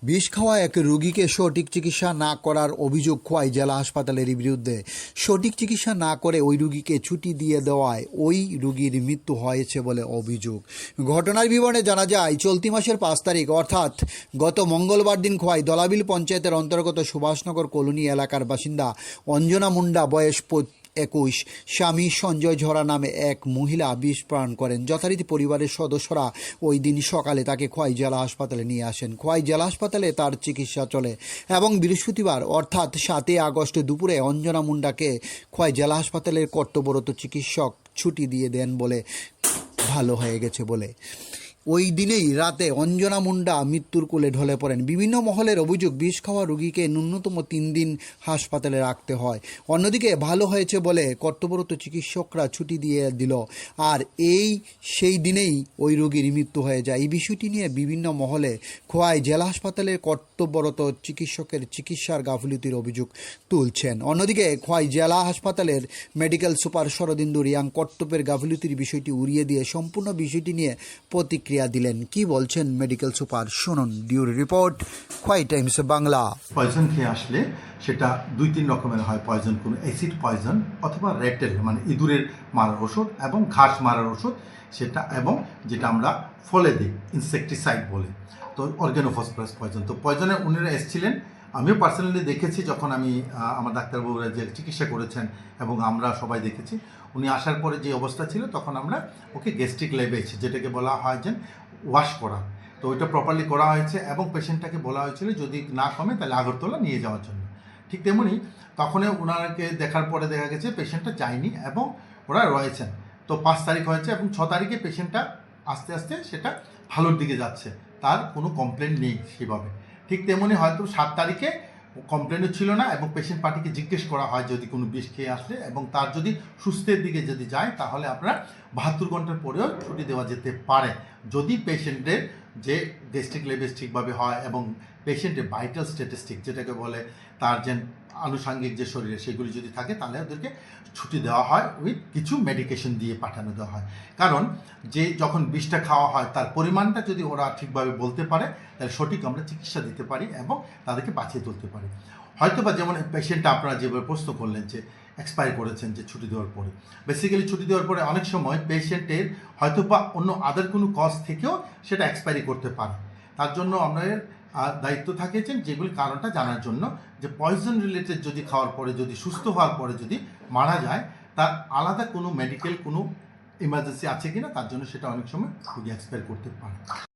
বিষ খাওয়া এক রোগীকে সঠিক চিকিৎসা না করার অভিযোগ খোয়াই জেলা হাসপাতালের বিরুদ্ধে। সঠিক চিকিৎসা না করে ওই রোগীকে ছুটি দিয়ে দেওয়ায় ওই রোগীর মৃত্যু হয়েছে বলে অভিযোগ। ঘটনার বিবরণে জানা যায়, চলতি মাসের 5 তারিখ অর্থাৎ গত মঙ্গলবার দিন খোয়াই দলাবিল পঞ্চায়েতের অন্তর্গত সুভাষনগর কলোনি এলাকার বাসিন্দা অঞ্জনা মুন্ডা বয়স 21 স্বামী সঞ্জয় ঝরা নামে এক মহিলা বিষ পান করেন। যথারীতি পরিবারের সদস্যরা ওই দিন সকালে তাকে খোয়াই জেলা হাসপাতালে নিয়ে আসেন। খোয়াই জেলা হাসপাতালে তার চিকিৎসা চলে এবং বৃহস্পতিবার অর্থাৎ 7 আগস্ট দুপুরে অঞ্জনা মুন্ডাকে খোয়াই জেলা হাসপাতালের কর্তব্যরত চিকিৎসক ছুটি দিয়ে দেন বলে ভালো হয়ে গেছে বলে। ওই দিনেই রাতে অঞ্জনা মুন্ডা মৃত্যুর কোলে ঢলে পড়েন। বিভিন্ন মহলের অভিযোগ, বিষ খাওয়া রোগীকে ন্যূনতম 3 দিন হাসপাতালে রাখতে হয়। অন্যদিকে ভালো হয়েছে বলে কর্তব্যরত চিকিৎসকরা ছুটি দিয়ে দিল, আর সেই দিনেই ওই রোগীর মৃত্যু হয়ে যায়। এই বিষয়টি নিয়ে বিভিন্ন মহলে খোয়াই জেলা হাসপাতালের কর্তব্যরত চিকিৎসকের চিকিৎসার গাফিলতির অভিযোগ তুলছেন। অন্যদিকে খোয়াই জেলা হাসপাতালের মেডিকেল সুপার শরদিন্দু রিয়াং কর্তব্যের গাফিলতির বিষয়টি উড়িয়ে দিয়ে সম্পূর্ণ বিষয়টি নিয়ে প্রতিক্রিয়া দিলেন। কি বলছেন মেডিকেল সুপার, শুনুন। ডিউরি report, Khowai Times Bangla. Poison খেয়ে আসলে সেটা 2-3 রকমের হয় পয়জন, কোনো অ্যাসিড পয়জন অথবা রেটেল মানে ইঁদুরের মারার ওষুধ এবং ঘাস মারার ওষুধ সেটা, এবং যেটা আমরা ফলে দিই ইনসেকটিসাইড বলে, তো অর্গানোফসফরাস পয়জন। তো পয়জনে উনিরা এসেছিলেন, আমিও পার্সোনালি দেখেছি যখন আমি আমার ডাক্তারবাবুরা যে চিকিৎসা করেছেন এবং আমরা সবাই দেখেছি। উনি আসার পরে যে অবস্থা ছিল তখন আমরা ওকে গ্যাস্ট্রিক লেবেজ যেটাকে বলা হয় যে ওয়াশ করা, তো ওইটা প্রপারলি করা হয়েছে এবং পেশেন্টটাকে বলা হয়েছিল যদি না কমে তাহলে আগরতলা নিয়ে যাওয়ার জন্য। ঠিক তেমনি তখনই ওনাকে দেখার পরে দেখা গেছে পেশেন্টটা যায়নি এবং ওরা রয়েছেন। তো 5 তারিখ হয়েছে এবং 6 তারিখে পেশেন্টটা আস্তে আস্তে সেটা ভালোর দিকে যাচ্ছে, তার কোনো কমপ্লেন নেই সেভাবে। ঠিক তেমনি হয়তো 7 তারিখে কমপ্লেনও ছিল না এবং পেশেন্ট পার্টিকে জিজ্ঞেস করা হয় যদি কোনো বিষ খেয়ে আসলে এবং তার যদি সুস্থের দিকে যদি যায় তাহলে আপনারা 72 ঘন্টার পরেও ছুটি দেওয়া যেতে পারে, যদি পেশেন্টের যে গ্যাস্ট্রিক লেভেল ঠিকভাবে হয় এবং পেশেন্টের ভাইটাল স্ট্যাটিস্টিক যেটাকে বলে তার যে আনুষাঙ্গিক যে শরীরে সেগুলি যদি থাকে তাহলে ওদেরকে ছুটি দেওয়া হয় উইথ কিছু মেডিকেশন দিয়ে পাঠানো দেওয়া হয়। কারণ যে যখন বিষটা খাওয়া হয় তার পরিমাণটা যদি ওরা ঠিকভাবে বলতে পারে তাহলে সঠিক আমরা চিকিৎসা দিতে পারি এবং তাদেরকে বাঁচিয়ে তুলতে পারি। হয়তোবা যেমন পেশেন্টটা আপনারা যেভাবে প্রশ্ন করলেন যে এক্সপায়ার করেছেন যে ছুটি দেওয়ার পরে, বেসিক্যালি ছুটি দেওয়ার পরে অনেক সময় পেশেন্টের হয়তোবা অন্য আদার কোনো কজ থেকেও সেটা এক্সপায়ারি করতে পারে। তার জন্য আমাদের দায়িত্ব থাকে যে যেগুলি কারণটা জানার জন্য, যে পয়জন রিলেটেড যদি খাওয়ার পরে যদি সুস্থ হওয়ার পরে যদি মারা যায় তার আলাদা কোনো মেডিকেল কোনো ইমার্জেন্সি আছে কিনা, তার জন্য সেটা অনেক সময় রোগী এক্সপায়ার করতে পারে।